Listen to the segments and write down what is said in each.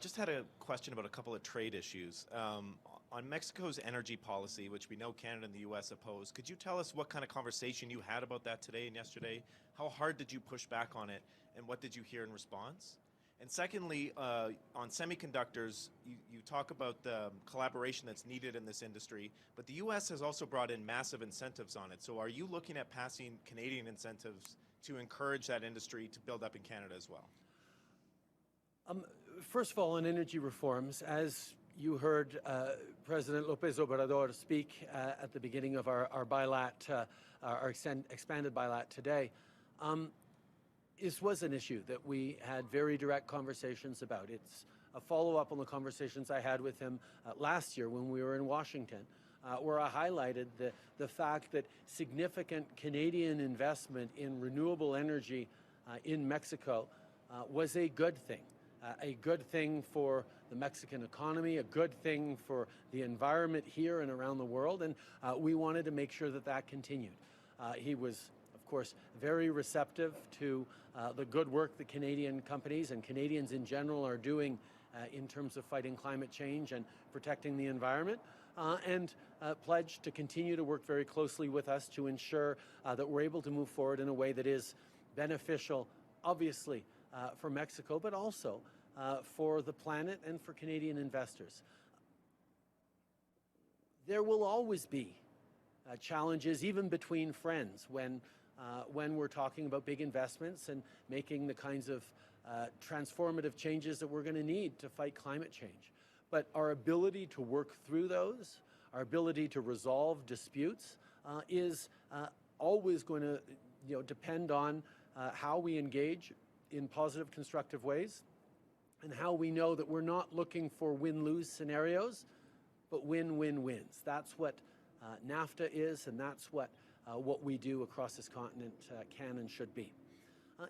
Just had a question about a couple of trade issues. On Mexico's energy policy, which we know Canada and the U.S. oppose, could you tell us what kind of conversation you had about that today and yesterday? How hard did you push back on it, and what did you hear in response? And secondly, on semiconductors, you talk about the collaboration that's needed in this industry, but the U.S. has also brought in massive incentives on it. So are you looking at passing Canadian incentives to encourage that industry to build up in Canada as well? First of all, on energy reforms, as you heard President López Obrador speak at the beginning of our expanded bilat today, this was an issue that we had very direct conversations about. It's a follow-up on the conversations I had with him last year when we were in Washington, where I highlighted the fact that significant Canadian investment in renewable energy in Mexico was a good thing for the Mexican economy, a good thing for the environment here and around the world, and we wanted to make sure that that continued. He was, of course, very receptive to the good work that Canadian companies and Canadians in general are doing in terms of fighting climate change and protecting the environment, and pledged to continue to work very closely with us to ensure that we're able to move forward in a way that is beneficial, obviously, for Mexico, but also for the planet and for Canadian investors. There will always be challenges, even between friends, when we're talking about big investments and making the kinds of transformative changes that we're going to need to fight climate change. But our ability to work through those, our ability to resolve disputes, is always going to depend on how we engage in positive, constructive ways, and how we know that we're not looking for win-lose scenarios, but win-win-wins. That's what NAFTA is, and that's what we do across this continent can and should be.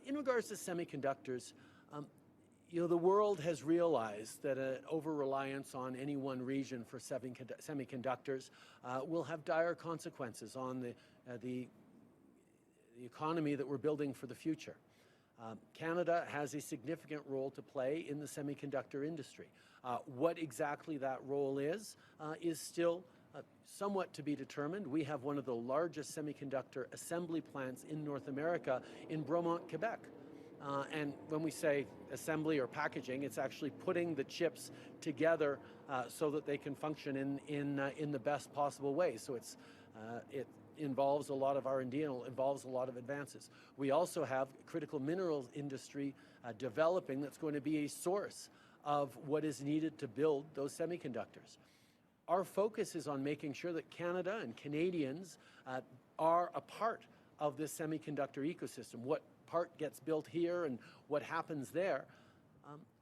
In regards to semiconductors, the world has realized that an over-reliance on any one region for semiconductors will have dire consequences on the economy that we're building for the future. Canada has a significant role to play in the semiconductor industry. What exactly that role is still somewhat to be determined. We have one of the largest semiconductor assembly plants in North America in Bromont, Quebec. And when we say assembly or packaging, it's actually putting the chips together so that they can function in the best possible way. So it involves a lot of R&D and involves a lot of advances. We also have critical minerals industry developing that's going to be a source of what is needed to build those semiconductors. Our focus is on making sure that Canada and Canadians are a part of this semiconductor ecosystem. What part gets built here and what happens there.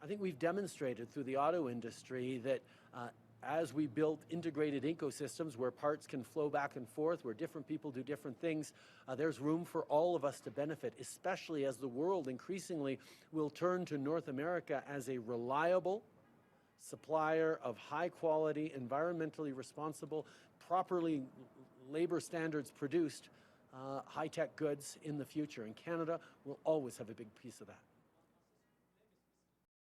I think we've demonstrated through the auto industry that as we build integrated ecosystems where parts can flow back and forth, where different people do different things, there's room for all of us to benefit, especially as the world increasingly will turn to North America as a reliable supplier of high quality, environmentally responsible, properly labor standards produced high-tech goods in the future. And Canada will always have a big piece of that.